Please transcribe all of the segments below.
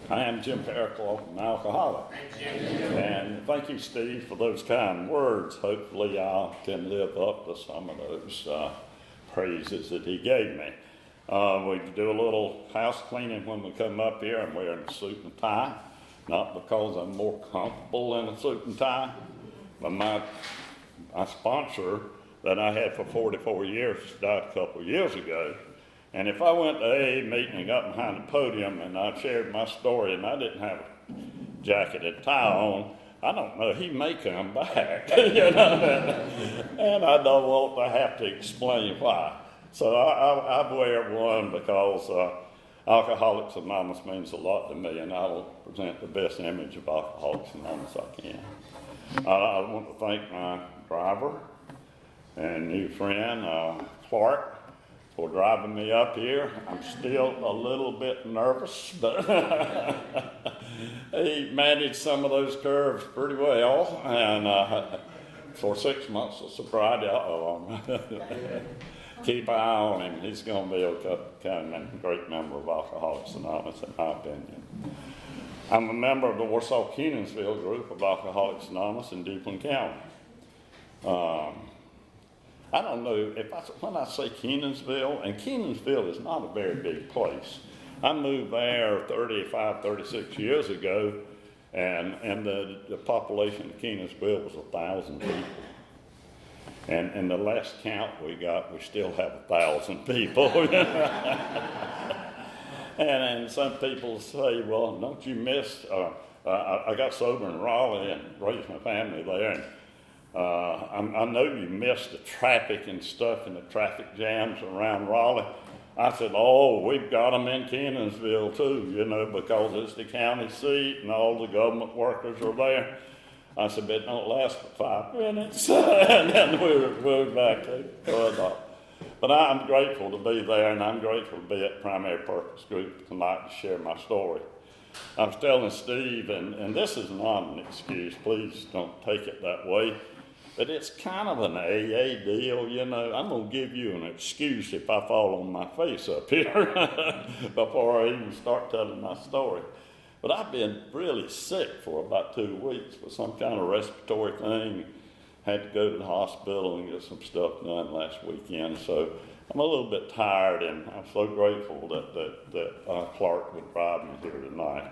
I am Jim Pericles, an alcoholic. And thank you, Steve, for those kind words. Hopefully I can live up to some of those praises that he gave me. We do a little house cleaning when we come up here. I'm wearing a suit and tie, not because I'm more comfortable in a suit and tie, but my sponsor that I had for 44 years died a couple of years ago. And if I went to a meeting and got behind the podium and I shared my story and I didn't have a jacket and tie on, I don't know, he may come back, you know, and I don't want to have to explain why. So I wear one because Alcoholics Anonymous means a lot to me, and I will present the best image of Alcoholics Anonymous I can. I want to thank my driver and new friend, Clark, for driving me up here. I'm still a little bit nervous, but he managed some of those curves pretty well, and for 6 months of sobriety, keep an eye on him. He's going to be a great member of Alcoholics Anonymous, in my opinion. I'm a member of the Kenansville group of Alcoholics Anonymous in Duplin County. I don't know when I say Kenansville, and Kenansville is not a very big place. I moved there 36 years ago, and the population of Kenansville was 1,000 people. And the last count we got, we still have 1,000 people. and some people say, well, don't you miss, I got sober in Raleigh and raised my family there, and I know you missed the traffic and stuff and the traffic jams around Raleigh. I said, oh, we've got them in Kenansville too, you know, because it's the county seat and all the government workers are there. I said, but it don't last for 5 minutes. And then we're back to But I'm grateful to be there, and I'm grateful to be at Primary Purpose Group tonight to share my story. I was telling Steve, and this is not an excuse, please don't take it that way, but it's kind of an AA deal, you know. I'm going to give you an excuse if I fall on my face up here before I even start telling my story. But I've been really sick for about 2 weeks with some kind of respiratory thing. Had to go to the hospital and get some stuff done last weekend. So I'm a little bit tired, and I'm so grateful that Clark would drive me here tonight.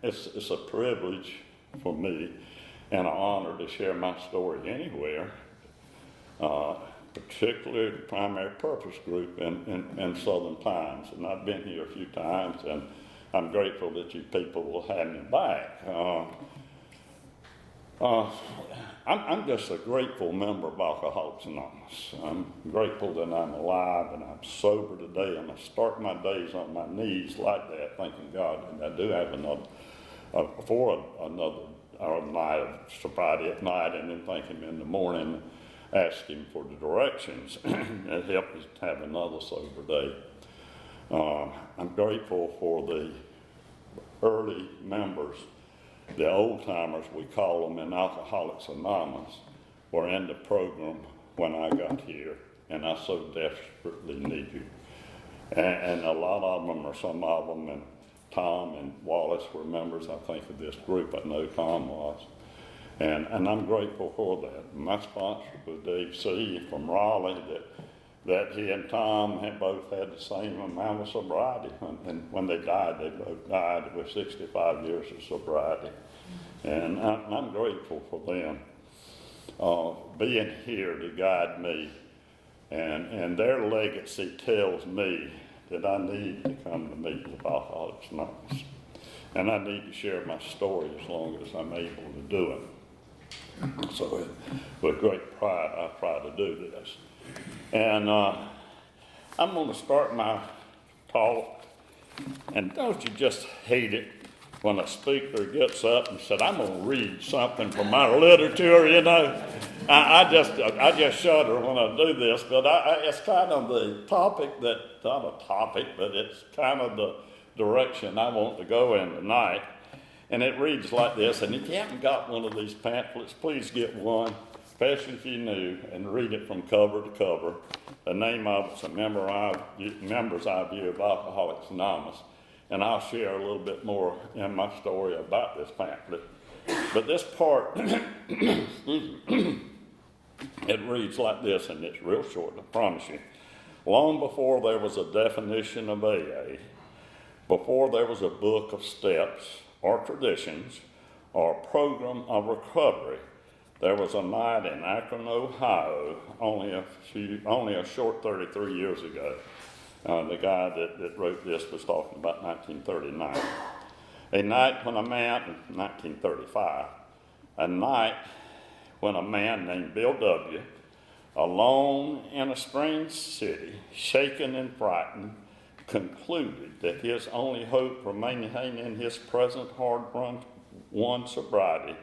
It's a privilege for me and an honor to share my story anywhere, particularly the Primary Purpose Group in Southern Pines. And I've been here a few times, and I'm grateful that you people will have me back. I'm just a grateful member of Alcoholics Anonymous. I'm grateful that I'm alive and I'm sober today, and I start my days on my knees like that, thanking God. And I do have another night of sobriety at night, and then thank Him in the morning, ask Him for the directions. It helped me to have another sober day. I'm grateful for the early members, the old timers we call them in Alcoholics Anonymous, were in the program when I got here, and I so desperately need you. And a lot of them, or some of them, and Tom and Wallace were members, I think, of this group. I know Tom was. And I'm grateful for that. My sponsor was Dave C. from Raleigh, that he and Tom had both had the same amount of sobriety. And when they died, they both died with 65 years of sobriety. And I'm grateful for them being here to guide me. And their legacy tells me that I need to come to meet with Alcoholics Anonymous. And I need to share my story as long as I'm able to do it. So with great pride, I try to do this. And I'm going to start my talk. And don't you just hate it when a speaker gets up and said, I'm going to read something from my literature, you know? I just shudder when I do this, but it's kind of the topic not a topic, but it's kind of the direction I want to go in tonight. And it reads like this, and if you haven't got one of these pamphlets, please get one, especially if you're new, and read it from cover to cover. The name of it's a Members' Eye View of Alcoholics Anonymous. and I'll share a little bit more in my story about this pamphlet. But this part, it reads like this, and it's real short, I promise you. Long before there was a definition of AA, before there was a book of steps or traditions or a program of recovery, there was a night in Akron, Ohio, only a short 33 years ago. The guy that wrote this was talking about 1939. A night when a man, 1935, a night when a man named Bill W., alone in a strange city, shaken and frightened, concluded that his only hope for maintaining his present hard-won sobriety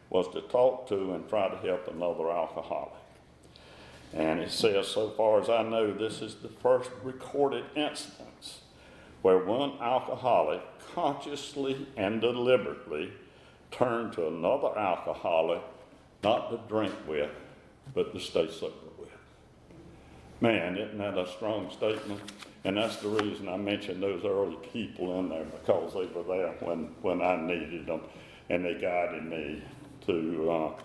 was to talk to and try to help another alcoholic. And it says, so far as I know, this is the first recorded instance where one alcoholic consciously and deliberately turned to another alcoholic, not to drink with, but to stay sober with. Man, isn't that a strong statement? And that's the reason I mentioned those early people in there, because they were there when I needed them, and they guided me to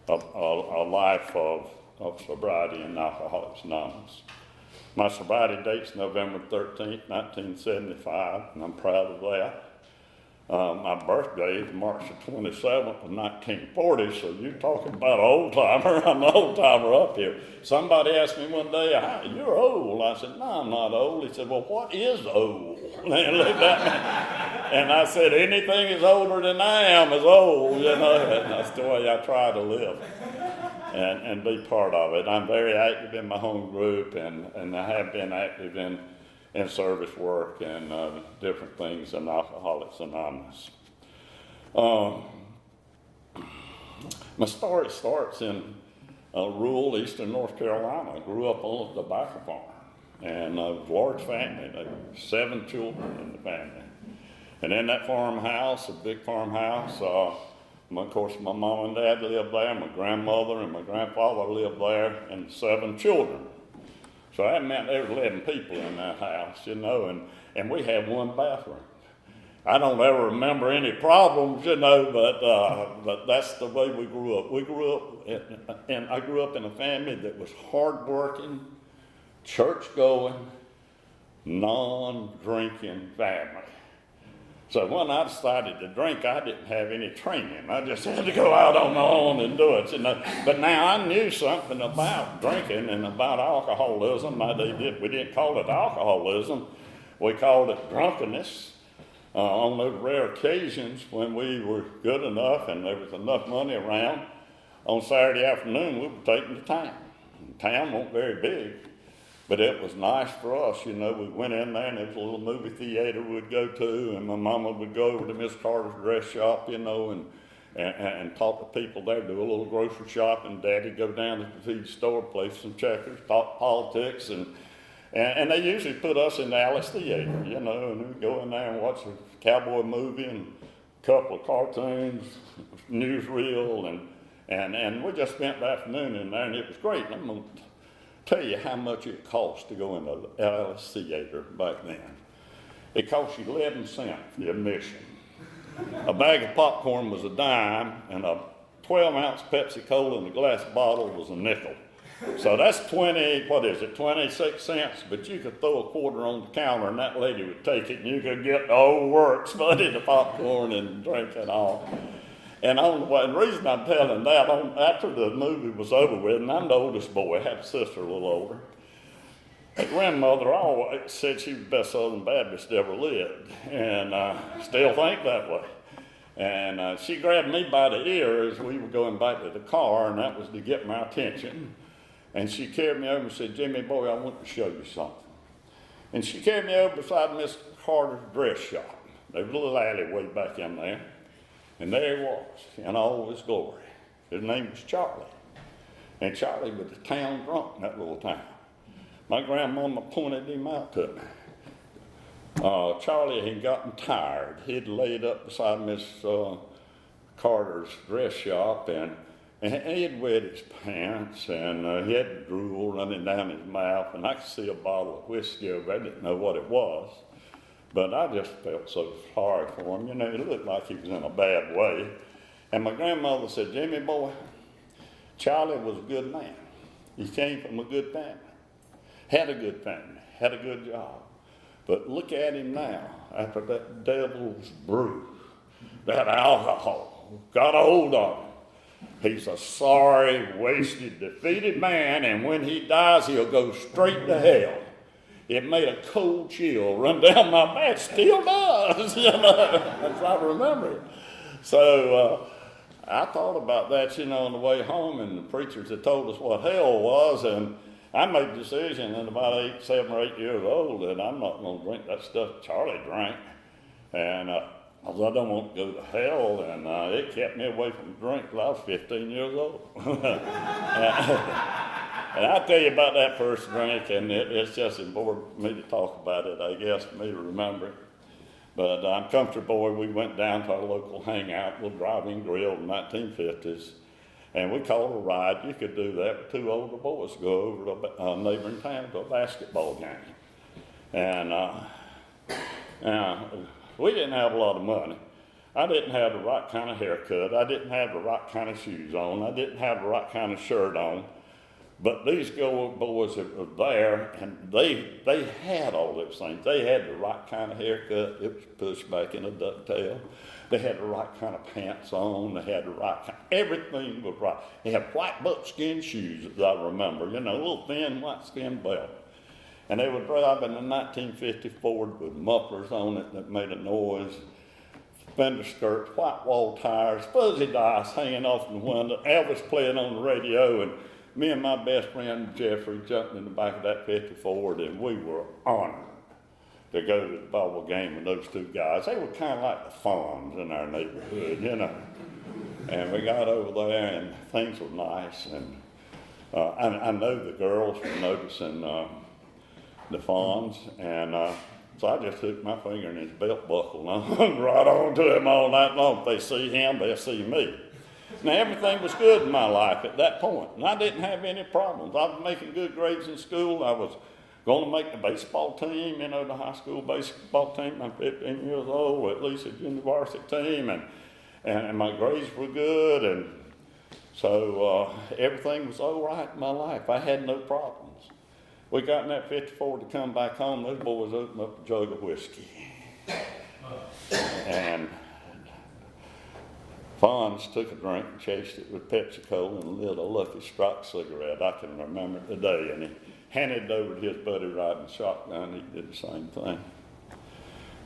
a life of sobriety and Alcoholics Anonymous. My sobriety date's November 13th, 1975, and I'm proud of that. My birthday is March the 27th of 1940, so you're talking about an old-timer. I'm an old-timer up here. Somebody asked me one day, you're old. I said, no, I'm not old. He said, well, what is old? And looked at me. And I said, anything is older than I am is old, you know. And that's the way I try to live and be part of it. I'm very active in my home group, and I have been active in service work and different things in Alcoholics Anonymous. My story starts in rural eastern North Carolina. I grew up on a tobacco farm, and a large family. There were 7 children in the family. And in that farmhouse, a big farmhouse, of course, my mom and dad lived there, my grandmother and my grandfather lived there, and 7 children. So that meant there was 11 people in that house, you know, and we had 1 bathroom. I don't ever remember any problems, you know, but that's the way we grew up. And I grew up in a family that was hardworking, church-going, non-drinking family. So when I decided to drink, I didn't have any training. I just had to go out on my own and do it, you know. But now I knew something about drinking and about alcoholism. We didn't call it alcoholism. We called it drunkenness. On those rare occasions when we were good enough and there was enough money around, on Saturday afternoon we were taken to town. Town wasn't very big, but it was nice for us, you know. We went in there and there was a little movie theater we'd go to, and my mama would go over to Miss Carter's dress shop, you know, and talk to people there, do a little grocery shop, and Daddy'd go down to the feed store, play some checkers, talk politics, and they usually put us in the Alice Theater, you know, and we'd go in there and watch a cowboy movie and a couple of cartoons, newsreel, and we just spent the afternoon in there, and it was great. I'm going to tell you how much it cost to go in the Alice Theater back then. It cost you 11 cents, the admission. A bag of popcorn was a dime, and a 12-ounce Pepsi Cola in a glass bottle was a nickel. So that's 26 cents, but you could throw a quarter on the counter and that lady would take it and you could get the whole works, buddy, the popcorn and drink it all. And the reason I'm telling that, after the movie was over with, and I'm the oldest boy, I had a sister a little older, my grandmother always said she was the best Southern Baptist ever lived, and I still think that way. And she grabbed me by the ear as we were going back to the car, and that was to get my attention. And she carried me over and said, Jimmy, boy, I want to show you something. And she carried me over beside Miss Carter's dress shop. There was a little alleyway back in there. And there he was, in all his glory. His name was Charlie. And Charlie was the town drunk in that little town. My grandmama pointed him out to me. Charlie had gotten tired. He'd laid up beside Miss Carter's dress shop, and he had wet his pants, and he had drool running down his mouth, and I could see a bottle of whiskey over there. I didn't know what it was. But I just felt so sorry for him. You know, it looked like he was in a bad way. And my grandmother said, Jimmy boy, Charlie was a good man. He came from a good family, had a good family, had a good job. But look at him now, after that devil's brew, that alcohol got a hold of him. He's a sorry, wasted, defeated man, and when he dies, he'll go straight to hell. It made a cold chill run down my back, still does, you know, as I remember it. So I thought about that, you know, on the way home, and the preachers had told us what hell was, and I made the decision at about 7 or 8 years old that I'm not going to drink that stuff Charlie drank, and I don't want to go to hell, and it kept me away from drink till I was 15 years old. And I'll tell you about that first drink, and it's just important for me to talk about it, I guess, for me to remember it. But I'm country boy. We went down to our local hangout, little drive-in grill in the 1950s, and we called a ride. You could do that with 2 older boys, go over to a neighboring town to a basketball game. And we didn't have a lot of money. I didn't have the right kind of haircut. I didn't have the right kind of shoes on. I didn't have the right kind of shirt on. But these boys that were there, and they had all those things. They had the right kind of haircut. It was pushed back in a ducktail. They had the right kind of pants on. They had the right kind. Everything was right. They had white buckskin shoes, as I remember. You know, a little thin white skin belt. And they were driving a 1950 Ford with mufflers on it that made a noise. Fender skirts, white wall tires, fuzzy dice hanging off the window. Elvis playing on the radio, and me and my best friend Jeffrey jumped in the back of that 50 Ford, and we were honored to go to the ball game with those 2 guys. They were kind of like the Fonz in our neighborhood, you know. And we got over there, and things were nice. And I know the girls were noticing the Fonz, and so I just took my finger in his belt buckle and I hung right on to him all night long. If they see him, they'll see me. Now, everything was good in my life at that point, and I didn't have any problems. I was making good grades in school. I was going to make the baseball team, you know, the high school baseball team. I'm 15 years old, at least a junior varsity team, and my grades were good, and so everything was all right in my life. I had no problems. We got in that 54 to come back home. Those boys opened up a jug of whiskey, and Fonz took a drink and chased it with Pepsi Cola and lit a Lucky Strike cigarette. I can remember it today. And he handed it over to his buddy riding shotgun. He did the same thing.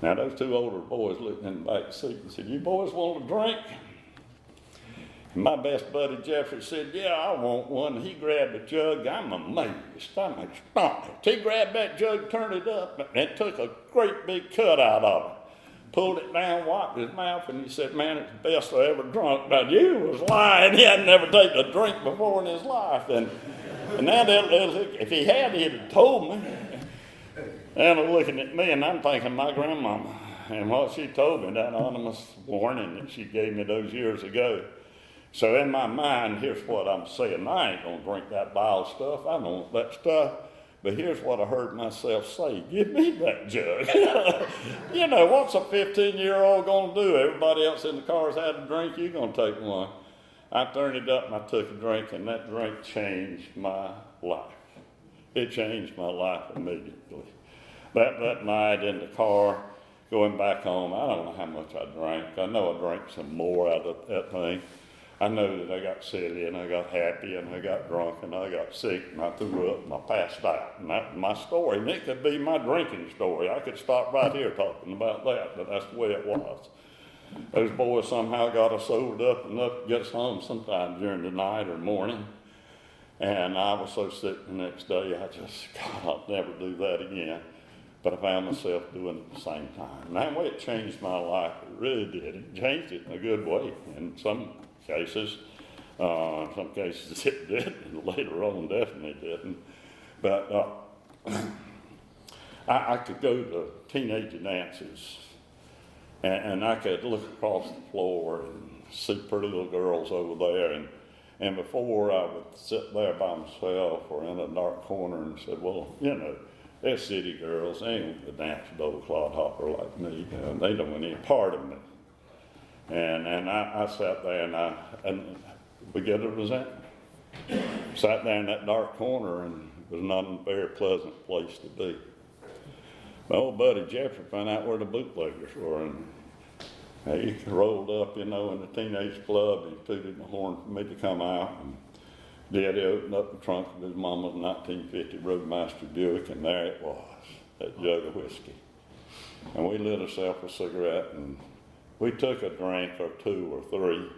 Now, those 2 older boys looked in the back seat and said, "You boys want a drink?" And my best buddy Jeffrey said, "Yeah, I want one." He grabbed a jug. I'm amazed. I'm astonished. He grabbed that jug, turned it up, and took a great big cut out of it. Pulled it down, wiped his mouth, and he said, "Man, it's the best I ever drunk." Now, you was lying. He hadn't never taken a drink before in his life. And now, if he had, he'd have told me. And they're looking at me, and I'm thinking my grandmama and what she told me, that anonymous warning that she gave me those years ago. So in my mind, here's what I'm saying. I ain't going to drink that vile stuff. I don't want that stuff. But here's what I heard myself say: "Give me that jug." You know, what's a 15-year-old going to do? Everybody else in the car's had a drink. You're going to take one. I turned it up and I took a drink, and that drink changed my life. It changed my life immediately. That night in the car, going back home, I don't know how much I drank. I know I drank some more out of that thing. I know that I got silly, and I got happy, and I got drunk, and I got sick, and I threw up, and I passed out. And that's my story. And it could be my drinking story. I could stop right here talking about that, but that's the way it was. Those boys somehow got us sobered up enough to get us home sometime during the night or morning. And I was so sick the next day, I just, God, I'll never do that again. But I found myself doing it at the same time. And that way it changed my life. It really did. It changed it in a good way. In some cases it did, and later on definitely didn't. But I could go to teenager dances, and I could look across the floor and see pretty little girls over there, and before I would sit there by myself or in a dark corner and said, "Well, you know, they're city girls. They ain't gonna dance with old clodhopper like me. They don't want any part of me. And I sat there and we get a resentment. Sat there in that dark corner, and it was not a very pleasant place to be. My old buddy Jeffrey found out where the bootleggers were, and he rolled up, in the teenage club. He tooted the horn for me to come out. And Daddy opened up the trunk of his mama's 1950 Roadmaster Buick, and there it was, that jug of whiskey. And we lit ourselves a cigarette, and we took a drink or two or three.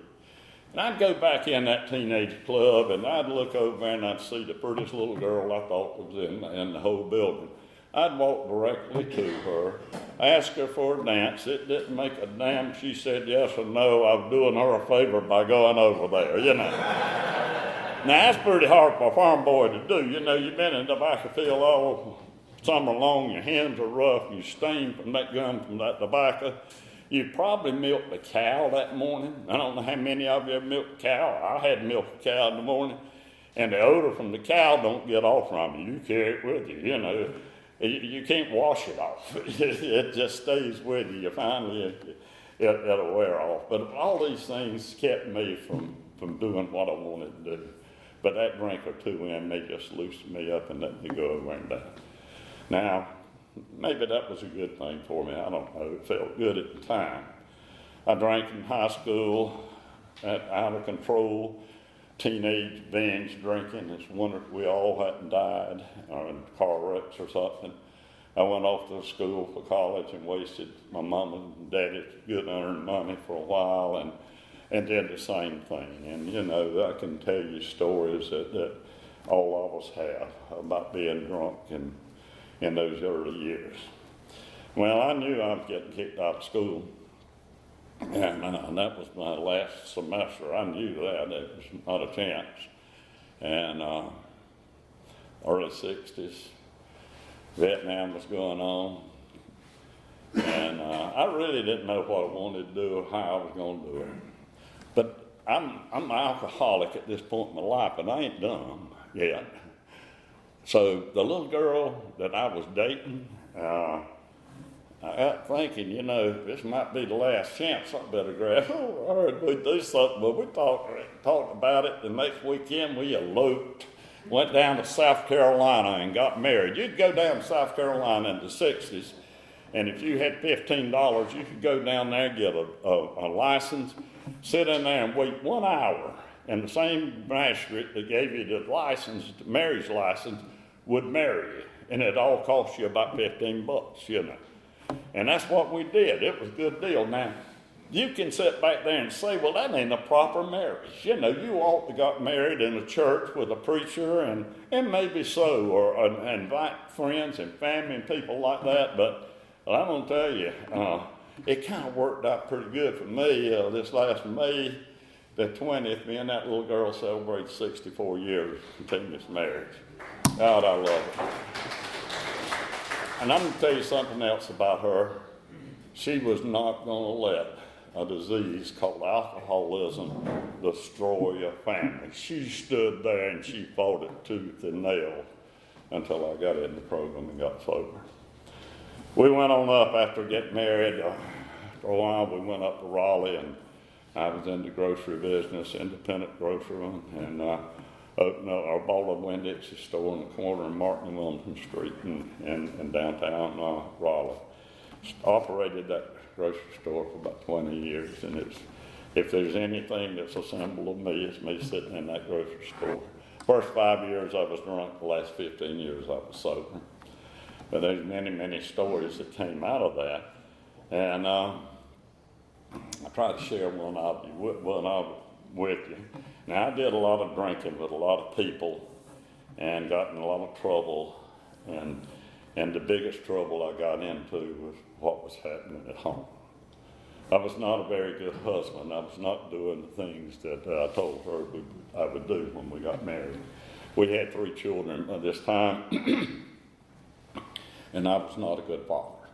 And I'd go back in that teenage club, and I'd look over there, and I'd see the prettiest little girl I thought was in the whole building. I'd walk directly to her, ask her for a dance. It didn't make a damn. She said yes or no. I was doing her a favor by going over there, Now, that's pretty hard for a farm boy to do. You've been in the tobacco field all summer long. Your hands are rough. You stain from that gun, from that tobacco. You probably milked a cow that morning. I don't know how many of you have milked a cow. I had milked a cow in the morning. And the odor from the cow don't get off from you. You carry it with you, You can't wash it off. It just stays with you. Finally, it'll wear off. But all these things kept me from doing what I wanted to do. But that drink or two in, they just loosened me up and let me go over and down. Now, maybe that was a good thing for me. I don't know. It felt good at the time. I drank in high school, out of control, teenage binge drinking. It's wonderful we all hadn't died or in car wrecks or something. I went off to school for college and wasted my mama and daddy's good earned money for a while and did the same thing. And I can tell you stories that all of us have about being drunk in those early years. Well, I knew I was getting kicked out of school. And that was my last semester. I knew that. There was not a chance. And early 60s, Vietnam was going on. And I really didn't know what I wanted to do or how I was going to do it. But I'm an alcoholic at this point in my life, and I ain't dumb yet. So the little girl that I was dating, I got thinking, this might be the last chance. I better grab. I heard we'd do something, but we talked about it. The next weekend we eloped, went down to South Carolina and got married. You'd go down to South Carolina in the 60s, and if you had $15, you could go down there and get a license, sit in there and wait 1 hour, and the same magistrate that gave you the license, the marriage license, would marry you, and it all cost you about $15, And that's what we did. It was a good deal. Now, you can sit back there and say, well, that ain't a proper marriage. You ought to got married in a church with a preacher, and maybe so, or invite friends and family and people like that. But I'm going to tell you, it kind of worked out pretty good for me. This last May the 20th, me and that little girl celebrated 64 years of continuous marriage. God, I love it. And I'm going to tell you something else about her. She was not going to let a disease called alcoholism destroy a family. She stood there and she fought it tooth and nail until I got in the program and got sober. We went on up after getting married. For a while we went up to Raleigh, and I was in the grocery business, independent grocery, and opened up, I bought a Winn-Dixie store in the corner of Martin and Wilmington Street in downtown Raleigh. Operated that grocery store for about 20 years, and if there's anything that's a symbol of me, it's me sitting in that grocery store. First 5 years I was drunk, the last 15 years I was sober. But there's many, many stories that came out of that, and I try to share one of you with you. Now, I did a lot of drinking with a lot of people and got in a lot of trouble, and the biggest trouble I got into was what was happening at home. I was not a very good husband. I was not doing the things that I told her I would do when we got married. We had 3 children at this time, and I was not a good father.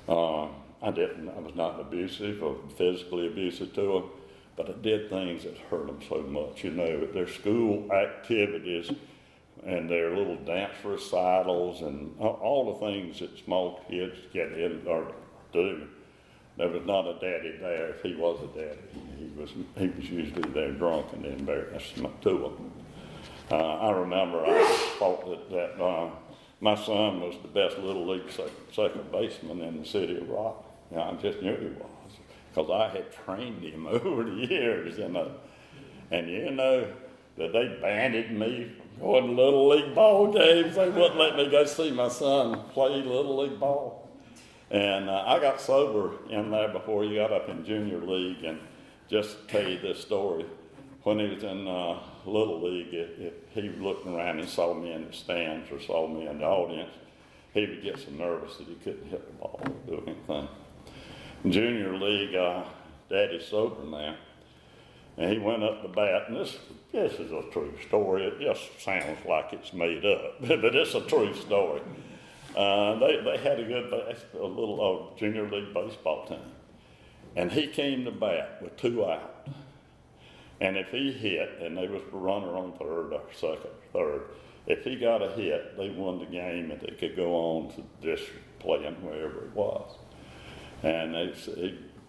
I was not abusive or physically abusive to them, but I did things that hurt them so much. Their school activities and their little dance recitals and all the things that small kids get in or do. There was not a daddy there. If he was a daddy, he was usually there drunk and embarrassment to them. I remember I thought that my son was the best little league second baseman in the city of Rock. I just knew he was because I had trained him over the years, and that they banded me from going to little league ball games. They wouldn't let me go see my son play little league ball. And I got sober in there before he got up in junior league. And just to tell you this story, when he was in little league, if he looked around and saw me in the stands or saw me in the audience, he would get so nervous that he couldn't hit the ball or do anything. In junior league, Daddy's sober now, and he went up to bat, and this is a true story. It just sounds like it's made up, but it's a true story. They had a little junior league baseball team, and he came to bat with 2 out. And if he hit, and there was a runner on third or second, third, if he got a hit, they won the game, and they could go on to district playing wherever it was. And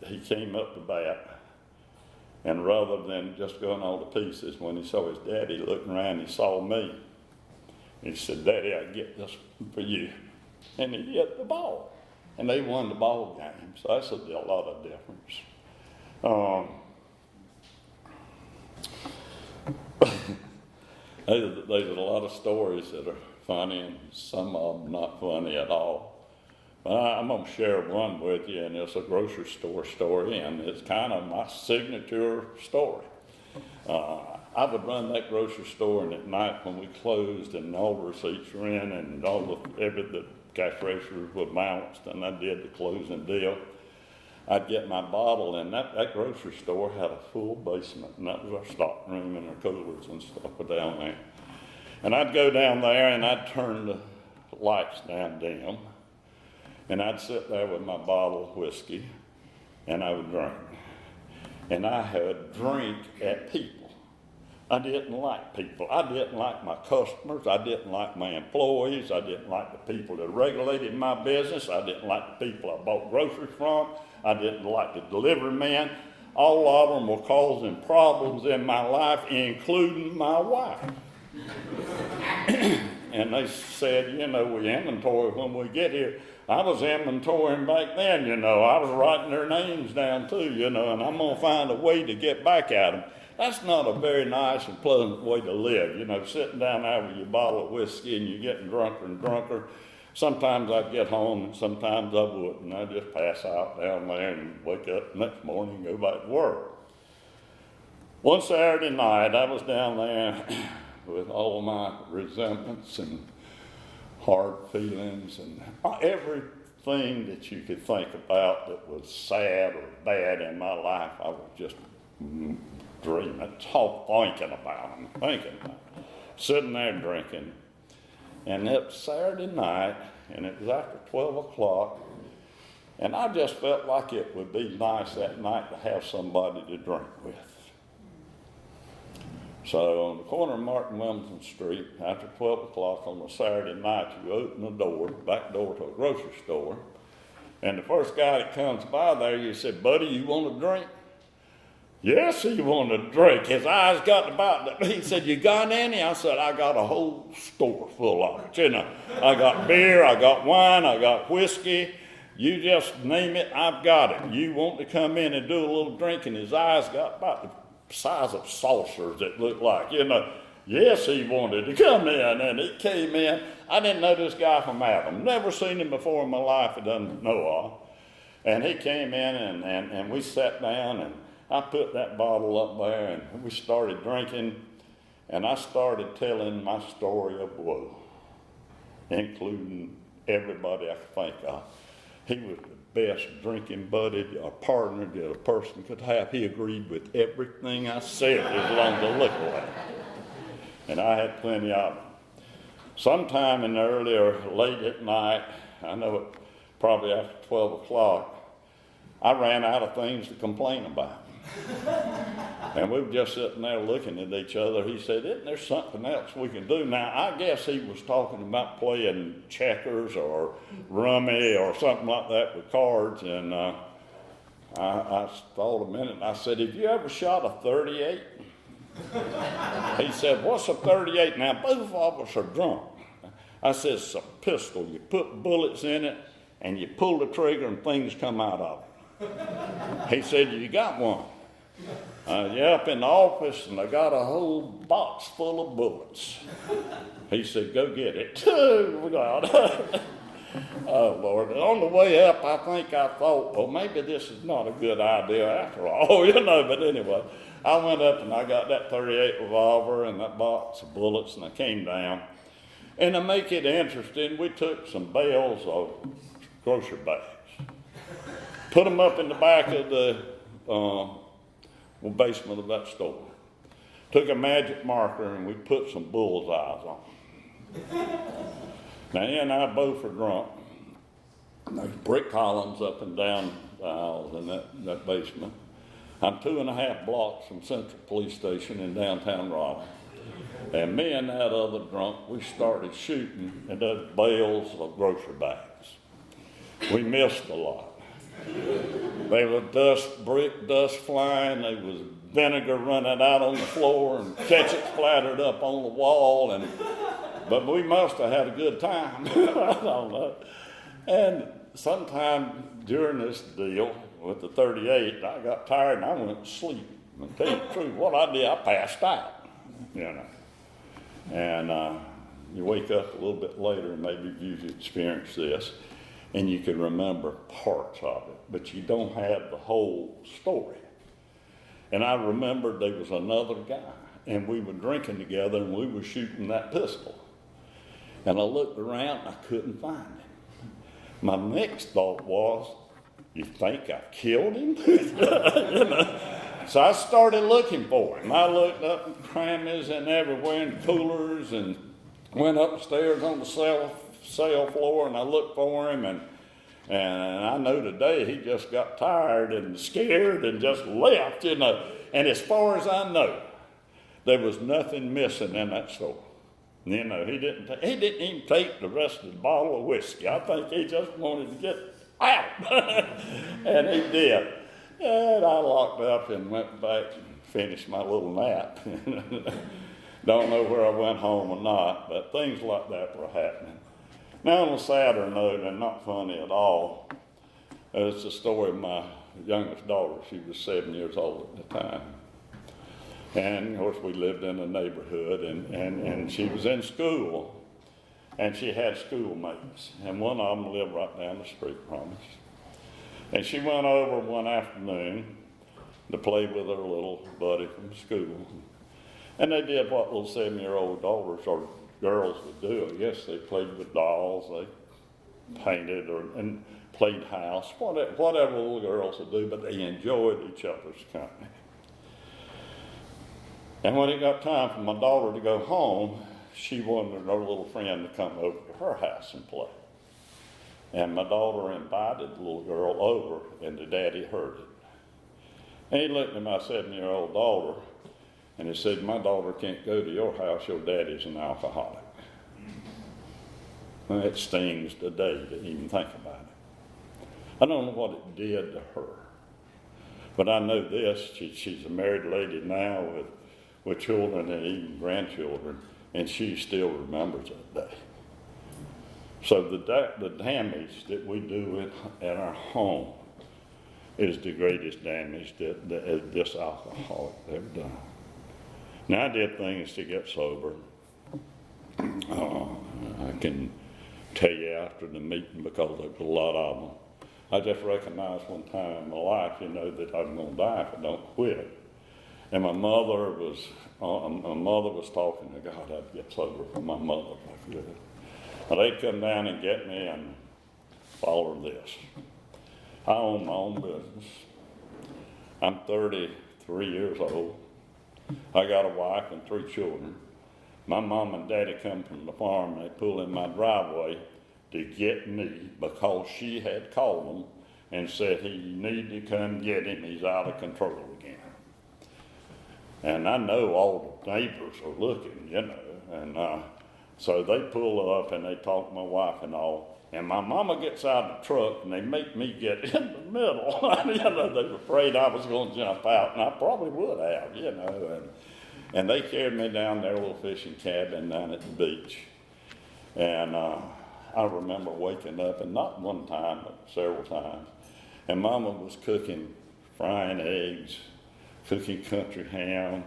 he came up to bat, and rather than just going all to pieces, when he saw his daddy looking around, he saw me. He said, "Daddy, I get this for you." And he hit the ball, and they won the ball game. So that's a lot of difference. There's a lot of stories that are funny, and some of them not funny at all. But I'm going to share one with you, and it's a grocery store story, and it's kind of my signature story. I would run that grocery store, and at night when we closed and all the receipts were in and the cash registers were balanced, and I did the closing deal, I'd get my bottle, and that grocery store had a full basement, and that was our stock room, and our coolers and stuff were down there. And I'd go down there, and I'd turn the lights down dim, and I'd sit there with my bottle of whiskey, and I would drink. And I would drink at people. I didn't like people. I didn't like my customers. I didn't like my employees. I didn't like the people that regulated my business. I didn't like the people I bought groceries from. I didn't like the delivery man. All of them were causing problems in my life, including my wife. And they said, we inventory when we get here. I was inventorying back then, I was writing their names down too, and I'm going to find a way to get back at them. That's not a very nice and pleasant way to live, sitting down there with your bottle of whiskey and you're getting drunker and drunker. Sometimes I'd get home and sometimes I wouldn't. I'd just pass out down there and wake up the next morning and go back to work. One Saturday night, I was down there with all my resentments and hard feelings and everything that you could think about that was sad or bad in my life. I was just dreaming, thinking about it, sitting there drinking. And it was Saturday night, and it was after 12 o'clock, and I just felt like it would be nice that night to have somebody to drink with. So on the corner of Martin Williamson Street, after 12 o'clock on a Saturday night, you open the door, back door to a grocery store, and the first guy that comes by there, you say, "Buddy, you want a drink?" Yes, he wanted a drink. His eyes got about it. He said, "You got any?" I said, "I got a whole store full of it. I got beer, I got wine, I got whiskey. You just name it, I've got it. You want to come in and do a little drinking?" His eyes got about the size of saucers, it looked like. Yes, he wanted to come in, and he came in. I didn't know this guy from Adam. Never seen him before in my life, I didn't know of. And he came in, and we sat down, and I put that bottle up there, and we started drinking, and I started telling my story of woe, including everybody I could think of. He was the best drinking buddy or partner that a person could have. He agreed with everything I said as long as the liquor was. And I had plenty of them. Sometime in the early or late at night, I know it probably after 12 o'clock, I ran out of things to complain about. And we were just sitting there looking at each other. He said, isn't there something else we can do? Now, I guess he was talking about playing checkers or rummy or something like that with cards. And I thought a minute, and I said, have you ever shot a 38? He said, what's a 38? Now, both of us are drunk. I said, it's a pistol. You put bullets in it, and you pull the trigger, and things come out of it. He said, you got one? Yeah, up in the office, and I got a whole box full of bullets. He said, go get it. Oh, God. Oh, Lord. And on the way up, I think I thought, well, maybe this is not a good idea after all, but anyway. I went up and I got that 38 revolver and that box of bullets, and I came down. And to make it interesting, we took some bales of grocery bags, put them up in the back of the basement of that store. Took a magic marker and we put some bullseyes on them. Now, he and I both are drunk. There's brick columns up and down the aisles in that basement. I'm 2.5 blocks from Central Police Station in downtown Raleigh. And me and that other drunk, we started shooting at those bales of grocery bags. We missed a lot. There was brick dust flying. There was vinegar running out on the floor and ketchup splattered up on the wall. But we must have had a good time. I don't know. And sometime during this deal with the 38, I got tired and I went to sleep. And to tell you the truth, what I did, I passed out, And you wake up a little bit later, and maybe you've experienced this, and you can remember parts of it, but you don't have the whole story. And I remembered there was another guy, and we were drinking together, and we were shooting that pistol. And I looked around, and I couldn't find him. My next thought was, you think I killed him? So I started looking for him. I looked up in crannies and everywhere in coolers and went upstairs on the cell floor and I looked for him and I know today he just got tired and scared and just left, And as far as I know, there was nothing missing in that store. He didn't even take the rest of the bottle of whiskey. I think he just wanted to get out. And he did. And I locked up and went back and finished my little nap. Don't know where I went home or not, but things like that were happening. Now, on a sadder note, and not funny at all, it's the story of my youngest daughter. She was 7 years old at the time. And, of course, we lived in a neighborhood, and she was in school, and she had schoolmates. And one of them lived right down the street from us. And she went over one afternoon to play with her little buddy from school. And they did what little 7-year-old daughters or girls would do. I guess they played with dolls, they painted and played house, whatever little girls would do, but they enjoyed each other's company. And when it got time for my daughter to go home, she wanted her little friend to come over to her house and play. And my daughter invited the little girl over, and the daddy heard it. And he looked at my 7-year-old daughter, and he said, my daughter can't go to your house, your daddy's an alcoholic. And it stings today to even think about it. I don't know what it did to her. But I know this, she's a married lady now with children and even grandchildren, and she still remembers that day. So the damage that we do in our home is the greatest damage that this alcoholic ever done. Now, I did things to get sober. I can tell you after the meeting, because there was a lot of them. I just recognized one time in my life, that I'm going to die if I don't quit. And my mother was talking to God. I'd get sober from my mother if I could. Well, they'd come down and get me and follow this. I own my own business. I'm 33 years old. I got a wife and 3 children. My mom and daddy come from the farm. They pull in my driveway to get me because she had called them and said, you need to come get him. He's out of control again. And I know all the neighbors are looking, you know, and so they pull up and they talk to my wife and all. And my mama gets out of the truck and they make me get in the middle. You know, they were afraid I was going to jump out, and I probably would have, you know. And they carried me down their little fishing cabin down at the beach. And I remember waking up, and not one time, but several times. And Mama was cooking, frying eggs, cooking country ham,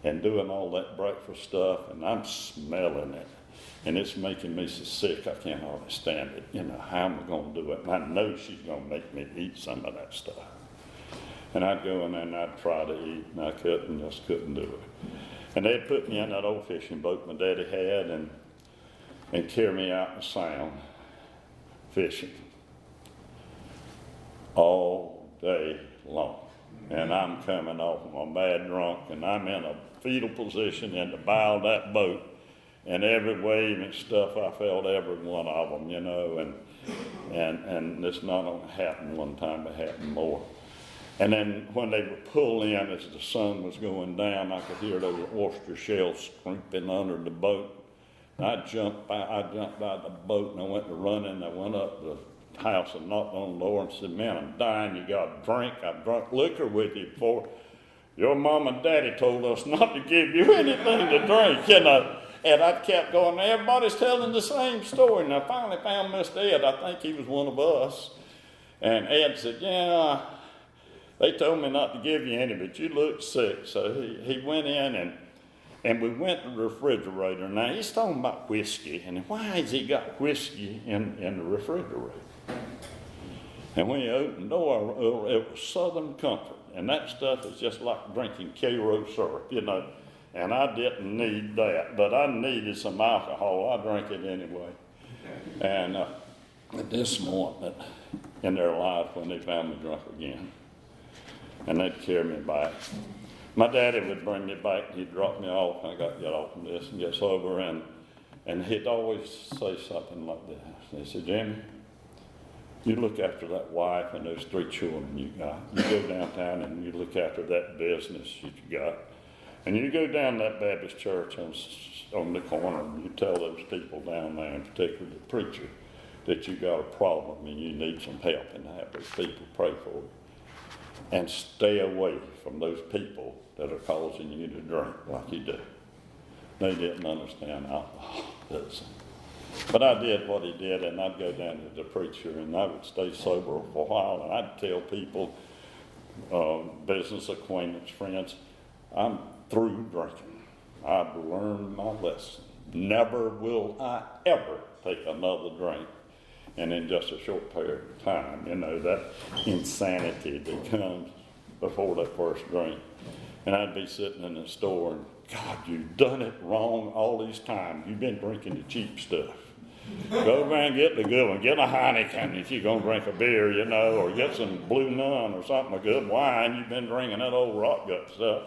and doing all that breakfast stuff, and I'm smelling it. And it's making me so sick I can't hardly stand it. You know, how am I going to do it? And I know she's going to make me eat some of that stuff. And I'd go in there and I'd try to eat, and I just couldn't do it. And they'd put me in that old fishing boat my daddy had and carry me out in the sound fishing all day long. And I'm coming off, I'm bad drunk, and I'm in a fetal position in the bow of that boat. And every wave and stuff, I felt every one of them, you know, and this not only happened one time, but happened more. And then when they would pull in, as the sun was going down, I could hear those oyster shells scraping under the boat. I jumped out of the boat, and I went to running. I went up to the house and knocked on the door and said, "Man, I'm dying. You got a drink? I've drunk liquor with you before. Your mom and daddy told us not to give you anything to drink, you know." And I kept going. Everybody's telling the same story. And I finally found Mr. Ed. I think he was one of us. And Ed said, "Yeah, they told me not to give you any, but you look sick." So he went in and we went to the refrigerator. Now he's talking about whiskey. And why has he got whiskey in the refrigerator? And when he opened the door, it was Southern Comfort. And that stuff is just like drinking Cairo syrup, you know. And I didn't need that, but I needed some alcohol. I drank it anyway. And at this moment in their life, when they found me drunk again, and they'd carry me back. My daddy would bring me back. He'd drop me off. I got to get off from this and get sober. And he'd always say something like this. He said, "Jimmy, you look after that wife and those 3 children you got. You go downtown and you look after that business that you got. And you go down that Baptist church on the corner and you tell those people down there, in particular the preacher, that you got a problem and you need some help, and have those people pray for you. And stay away from those people that are causing you to drink like you do." They didn't understand alcoholism. But I did what he did, and I'd go down to the preacher and I would stay sober for a while, and I'd tell people, business acquaintance, friends, "I'm through drinking. I've learned my lesson. Never will I ever take another drink." And in just a short period of time, you know, that insanity that comes before that first drink. And I'd be sitting in the store and, "God, you've done it wrong all these times. You've been drinking the cheap stuff. Go over and get the good one. Get a Heineken if you're going to drink a beer, you know, or get some Blue Nun or something, a good wine. You've been drinking that old rock gut stuff."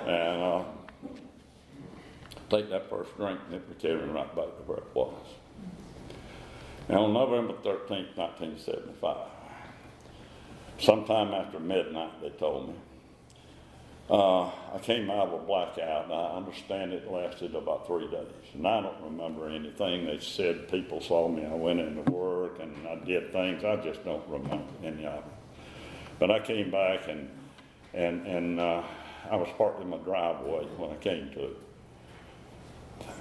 And take that first drink and it would carry me right back to where it was. And on November 13th, 1975, sometime after midnight, they told me, I came out of a blackout, and I understand it lasted about 3 days. And I don't remember anything. They said people saw me. I went into work and I did things. I just don't remember any of it. But I came back and I was parked in my driveway when I came to it.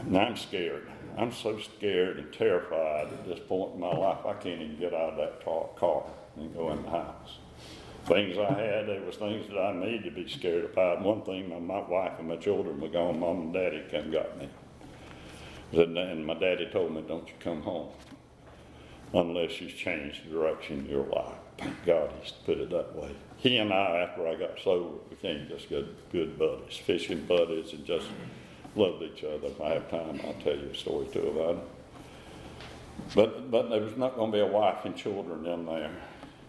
And I'm scared. I'm so scared and terrified at this point in my life, I can't even get out of that car and go in the house. Things I had, there was things that I needed to be scared about. One thing, my wife and my children were gone. Mom and Daddy come and got me. And my daddy told me, "Don't you come home unless you change the direction of your life." Thank God he's put it that way. He and I, after I got sober, became just good buddies, fishing buddies, and just loved each other. If I have time, I'll tell you a story too about it. But there was not going to be a wife and children in there.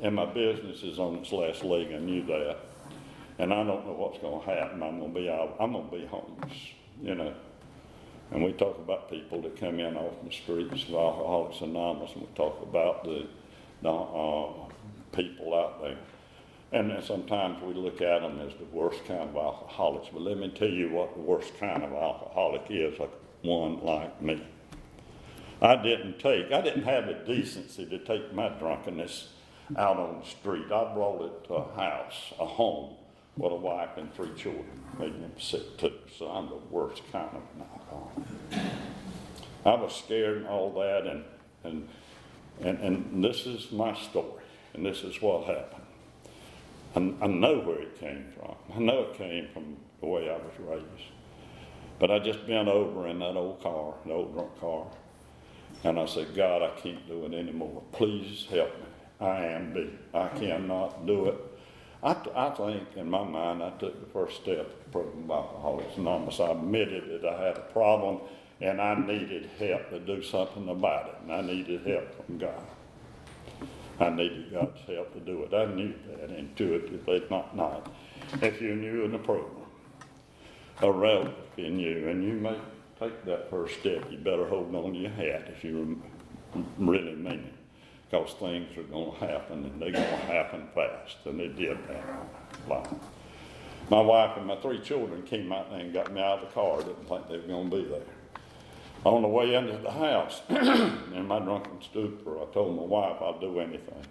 And my business is on its last leg. I knew that. And I don't know what's going to happen. I'm going to be homeless, you know. And we talk about people that come in off the streets of Alcoholics Anonymous, and we talk about the people out there. And then sometimes we look at them as the worst kind of alcoholics. But let me tell you what the worst kind of alcoholic is, like one like me. I didn't have the decency to take my drunkenness out on the street. I brought it to a house, a home, with a wife and 3 children, made them sick too. So I'm the worst kind of an alcoholic. I was scared and all that, and this is my story, and this is what happened. I know where it came from. I know it came from the way I was raised. But I just bent over in that old car, the old drunk car, and I said, God, I can't do it anymore. Please help me. I am beat. I cannot do it. I think in my mind I took the first step to the program of Alcoholics Anonymous. I admitted that I had a problem and I needed help to do something about it. And I needed help from God. I needed God's help to do it. I knew that intuitively, not. If you knew in the program, a relative in you, and you may take that first step, you better hold on to your hat if you really mean it. Because things are going to happen, and they're going to happen fast, and they did happen. My wife and my 3 children came out and got me out of the car. Didn't think they were going to be there. On the way into the house, in my drunken stupor, I told my wife I'll do anything.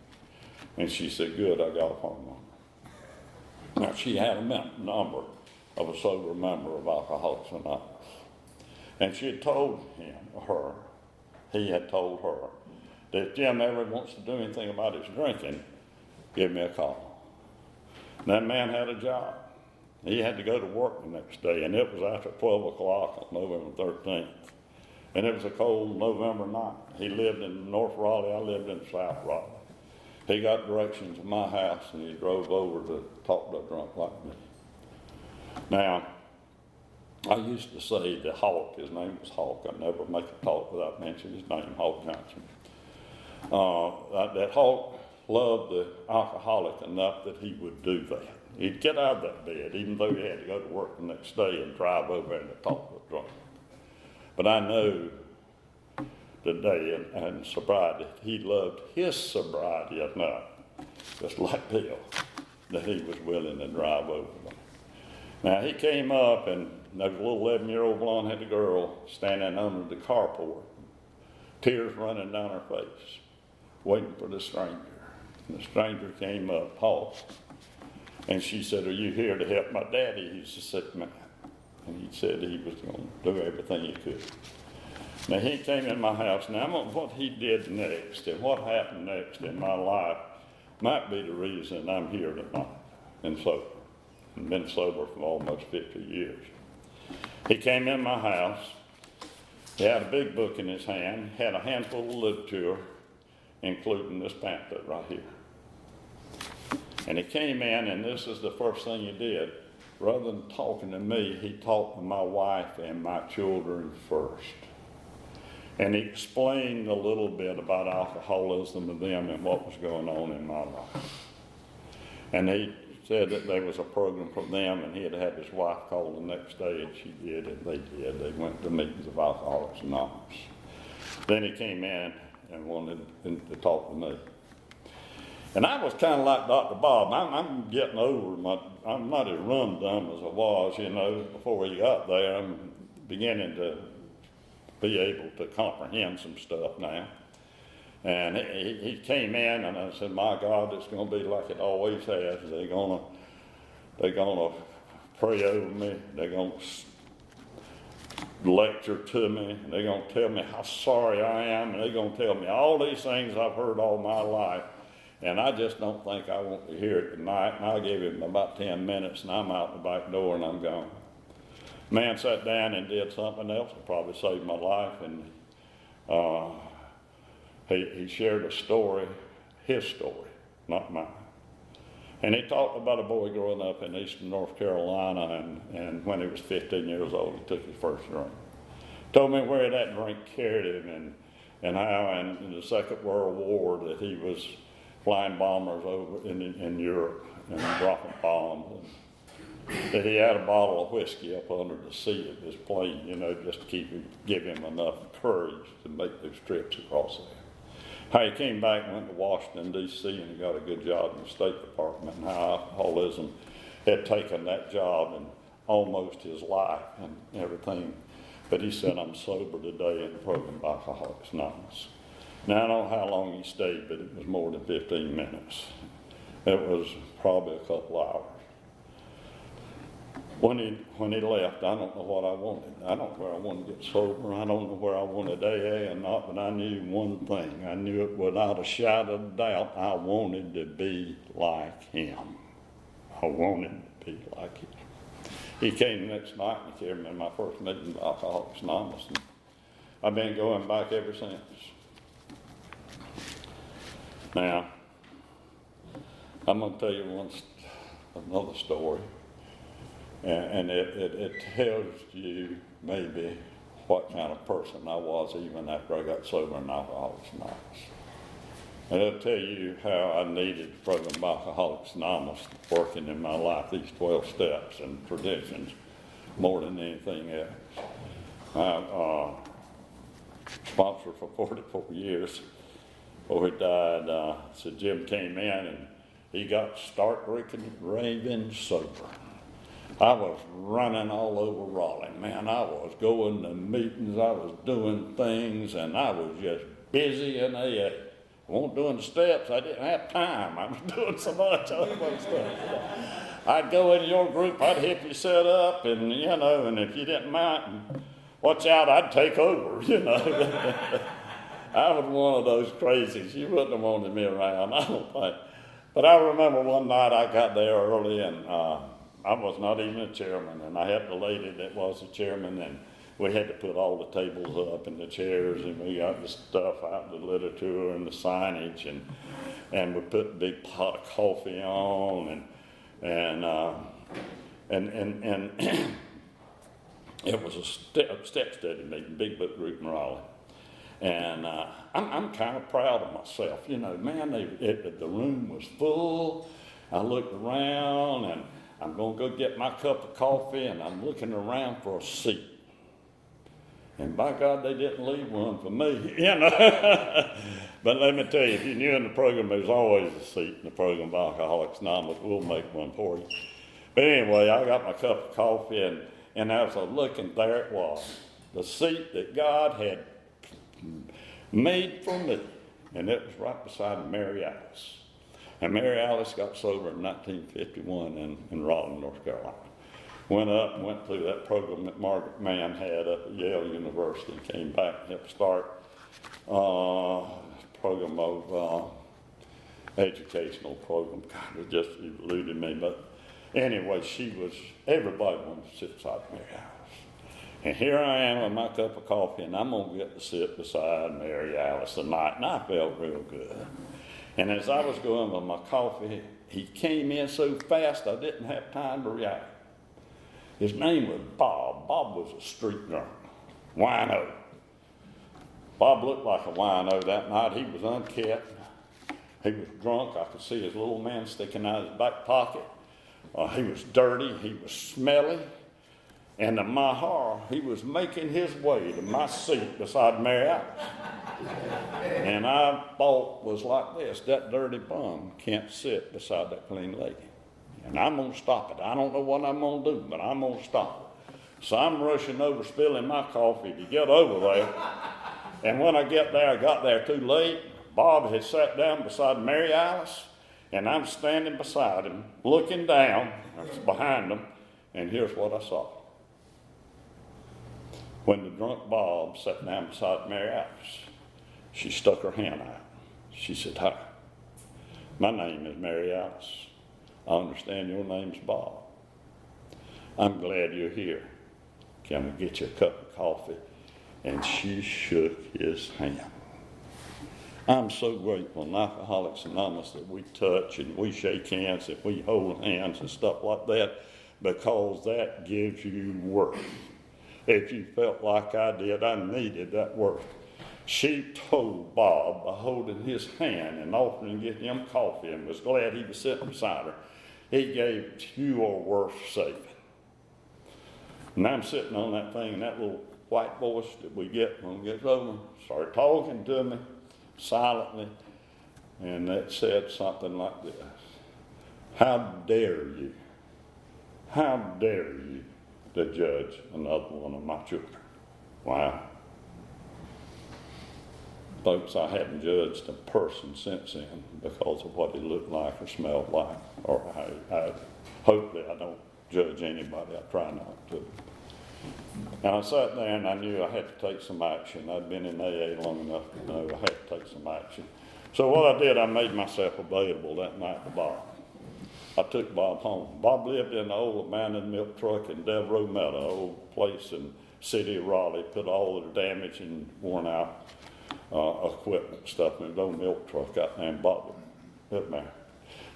And she said, good, I got a phone number. Now, she had a number of a sober member of Alcoholics Anonymous. And she had told he had told her, that if Jim ever wants to do anything about his drinking, give me a call. That man had a job. He had to go to work the next day, and it was after 12 o'clock on November 13th. And it was a cold November night. He lived in North Raleigh, I lived in South Raleigh. He got directions to my house, and he drove over to talk to a drunk like me. Now, I used to say that Hawk, his name was Hawk. I'd never make a talk without mentioning his name, Hawk Johnson. That Hawk loved the alcoholic enough that he would do that. He'd get out of that bed, even though he had to go to work the next day, and drive over and talk to a drunk. But I know today in sobriety, he loved his sobriety enough, just like Bill, that he was willing to drive over them. Now, he came up, and there was a little 11-year-old blonde-headed girl standing under the carport, tears running down her face, waiting for the stranger. And the stranger came up, Paul, and she said, are you here to help my daddy? He's a sick man. And he said he was going to do everything he could. Now, he came in my house. Now, what he did next and what happened next in my life might be the reason I'm here tonight and sober. I've been sober for almost 50 years. He came in my house. He had a big book in his hand, had a handful of literature, including this pamphlet right here. And he came in, and this is the first thing he did. Rather than talking to me, he talked to my wife and my children first. And he explained a little bit about alcoholism to them and what was going on in my life. And he said that there was a program for them, and he had had his wife call the next day, and she did, and they did. They went to meetings of Alcoholics Anonymous. Then he came in and wanted to talk to me. And I was kind of like Dr. Bob. I'm getting over I'm not as rum-dum as I was, before he got there. I'm beginning to be able to comprehend some stuff now. And he came in, and I said, my God, it's going to be like it always has. They're going to pray over me. They're going to lecture to me. They're going to tell me how sorry I am. And they're going to tell me all these things I've heard all my life. And I just don't think I want to hear it tonight. And I'll give him about 10 minutes, and I'm out the back door, and I'm gone. Man sat down and did something else that probably saved my life. And he shared a story, his story, not mine. And he talked about a boy growing up in eastern North Carolina, and when he was 15 years old, he took his first drink. Told me where that drink carried him, and how in the Second World War that he was flying bombers over in Europe and dropping bombs. And that he had a bottle of whiskey up under the seat of his plane, just to give him enough courage to make those trips across there. How he came back and went to Washington, D.C., and he got a good job in the State Department, and how alcoholism had taken that job and almost his life and everything. But he said, I'm sober today in the program by Alcoholics Anonymous. Now, I don't know how long he stayed, but it was more than 15 minutes. It was probably a couple hours. When he left, I don't know what I wanted. I don't know where I wanted to get sober. I don't know where I wanted AA or not, but I knew one thing. I knew it without a shadow of doubt. I wanted to be like him. I wanted to be like him. He came the next night and carried me to my first meeting with Alcoholics Anonymous. And I've been going back ever since. Now, I'm going to tell you another story. And it tells you maybe what kind of person I was even after I got sober in Alcoholics Anonymous. And it'll tell you how I needed the program of Alcoholics Anonymous working in my life, these 12 steps and traditions, more than anything else. I sponsored for 44 years before he died. So Jim came in and he got stark drinking, raving sober. I was running all over Raleigh, man. I was going to meetings, I was doing things, and I was just busy in AA. I wasn't doing the steps, I didn't have time. I was doing so much other stuff. I'd go in your group, I'd help you set up, and and if you didn't mind, watch out, I'd take over, I was one of those crazies. You wouldn't have wanted me around, I don't think. But I remember one night I got there early, and I was not even a chairman, and I had the lady that was the chairman, and we had to put all the tables up and the chairs, and we got the stuff out, the literature and the signage, and we put a big pot of coffee on, and it was a step study meeting, big book group in Raleigh. And I'm kind of proud of myself. Man, the room was full. I looked around, and I'm going to go get my cup of coffee, and I'm looking around for a seat. And by God, they didn't leave one for me, But let me tell you, if you're new in the program, there's always a seat in the program of Alcoholics Anonymous. We'll make one for you. But anyway, I got my cup of coffee, and as I was looking, there it was. The seat that God had made for me. And it was right beside Mary Alice. And Mary Alice got sober in 1951 in Raleigh, North Carolina. Went up and went through that program that Margaret Mann had up at Yale University, and came back and helped start a program of educational program. God, it just eluded me. But anyway, everybody wanted to sit beside Mary Alice. And here I am with my cup of coffee, and I'm going to get to sit beside Mary Alice tonight, and I felt real good. And as I was going with my coffee, he came in so fast I didn't have time to react. His name was Bob. Bob was a street drunk, wino. Bob looked like a wino that night. He was unkempt. He was drunk. I could see his little man sticking out of his back pocket. He was dirty. He was smelly. And to my horror, he was making his way to my seat beside Mary Alice. And I thought was like this: that dirty bum can't sit beside that clean lady. And I'm going to stop it. I don't know what I'm going to do, but I'm going to stop it. So I'm rushing over, spilling my coffee to get over there. And when I got there too late. Bob had sat down beside Mary Alice, and I'm standing beside him, looking down behind him, and here's what I saw. When the drunk Bob sat down beside Mary Alice, she stuck her hand out. She said, "Hi, my name is Mary Alice. I understand your name's Bob. I'm glad you're here. Can we get you a cup of coffee?" And she shook his hand. I'm so grateful in Alcoholics Anonymous that we touch and we shake hands and we hold hands and stuff like that, because that gives you worth. If you felt like I did, I needed that worth. She told Bob by holding his hand and offering to get him coffee, and was glad he was sitting beside her, he gave you are worth saving. And I'm sitting on that thing, and that little white voice that we get when we get over started talking to me. silently, and it said something like this: "How dare you? How dare you to judge another one of my children?" Wow. Folks, I haven't judged a person since then because of what he looked like or smelled like, or hopefully I don't judge anybody. I try not to. And I sat there and I knew I had to take some action. I'd been in AA long enough to know I had to take some action. So what I did, I made myself available that night to Bob. I took Bob home. Bob lived in an old abandoned milk truck in Devereaux Meadow, an old place in the city of Raleigh, put all of the damaged and worn out equipment stuff in his old milk truck out there, and Bob lived there.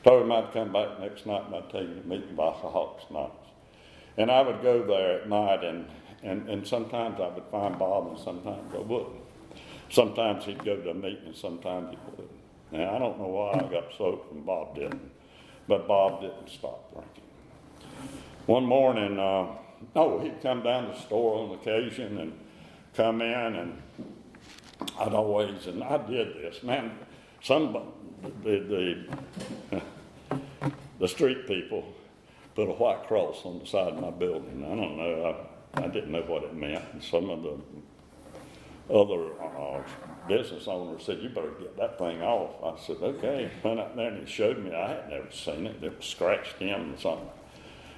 Told him I'd come back next night and I'd take him to meet by the Hawks nights. And I would go there at night, and sometimes I would find Bob and sometimes I wouldn't. Sometimes he'd go to a meeting and sometimes he wouldn't. Now, I don't know why I got soaked and Bob didn't, but Bob didn't stop drinking. One morning, he'd come down to the store on occasion and come in, and I'd always, and I did this, man, the street people put a white cross on the side of my building. I don't know, I didn't know what it meant. And some of the other business owners said, "You better get that thing off." I said, "Okay." Went out there and he showed me. I had never seen it. It was scratched in or something.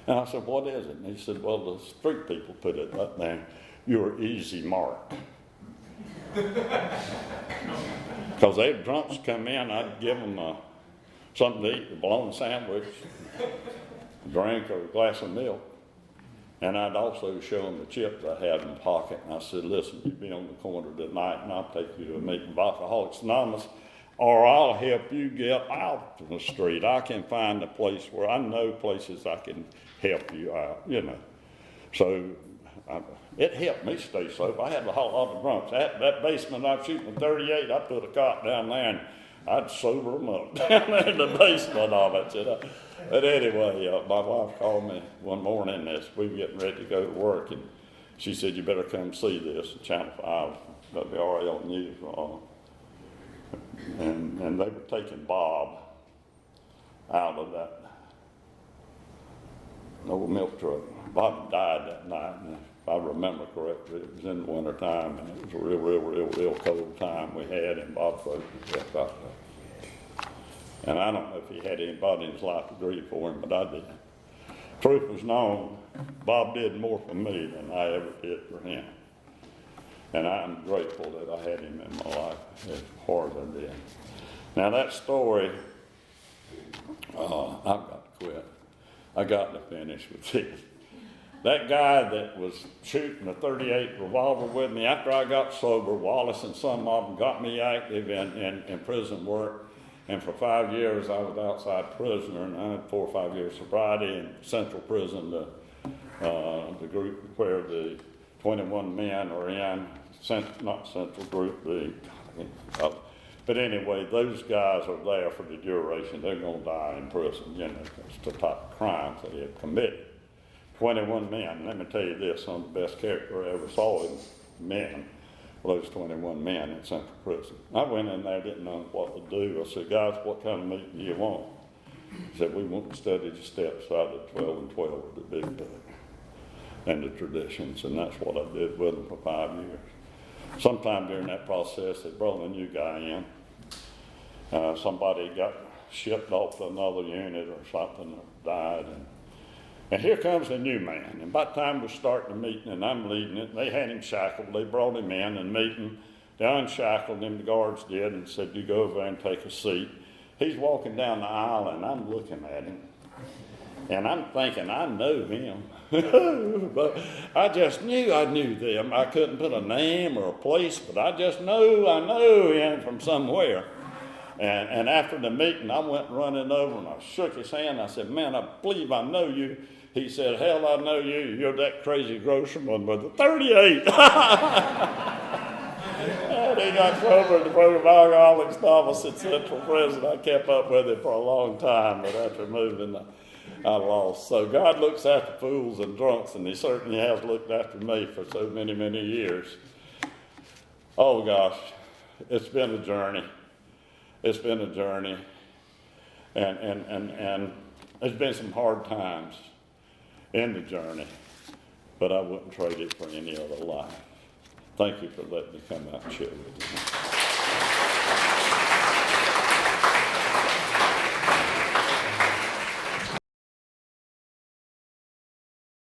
And I said, "What is it?" And he said, "Well, the street people put it up there. You're easy marked." Because they drunks come in, I'd give them something to eat, a bologna sandwich, a drink, or a glass of milk. And I'd also show them the chips I had in my pocket. And I said, "Listen, you be on the corner tonight and I'll take you to a meeting of Alcoholics Anonymous, or I'll help you get out to the street. I can find a place where I know places I can help you out, you know." So it helped me stay sober. I had a whole lot of drunks. That basement I was shooting a 38, I put a cot down there and I'd sober them up down there in the basement of it, you know. But anyway, my wife called me one morning as we were getting ready to go to work, and she said, "You better come see this." Channel 5, WRL News. And they were taking Bob out of that old milk truck. Bob died that night, and if I remember correctly, it was in the winter time, and it was a real cold time we had, and Bob froze to death out there. And I don't know if he had anybody in his life to grieve for him, but I did. Truth was known, Bob did more for me than I ever did for him. And I'm grateful that I had him in my life as hard as I did. Now that story, I've got to quit. I got to finish with this. That guy that was shooting a 38 revolver with me, after I got sober, Wallace and some of them got me active in prison work. And for 5 years, I was outside prisoner, and I had 4 or 5 years sobriety in Central Prison, the group where the 21 men are in, not Central Group, but anyway, those guys are there for the duration. They're going to die in prison, you know, it's the type of crimes they have committed. 21 men, let me tell you this, some of the best character I ever saw in men. Those 21 men in Central Prison. I went in there, didn't know what to do. I said, "Guys, what kind of meeting do you want?" He said, "We want to study the steps out of 12 and 12 of the Big Book and the traditions," and that's what I did with them for 5 years. Sometime during that process, they brought a new guy in. Somebody got shipped off to another unit or something, or died, and here comes a new man. And by the time we're starting the meeting and I'm leading it, they had him shackled. They brought him in and meeting. They unshackled him, the guards did, and said, "You go over there and take a seat." He's walking down the aisle and I'm looking at him. And I'm thinking, I know him. But I just knew I knew them. I couldn't put a name or a place, but I just know I know him from somewhere. And after the meeting, I went running over and I shook his hand. I said, "Man, I believe I know you." He said, "Hell, I know you. You're that crazy grocerman with the 38. And he got sober in the program of Alcoholics Anonymous at Central Prison. I kept up with him for a long time, but after moving, I lost. So God looks after fools and drunks, and he certainly has looked after me for so many, many years. Oh, gosh. it's been a journey. It's been a journey. And there's been some hard times in the journey, but I wouldn't trade it for any other life. Thank you for letting me come out and share with you.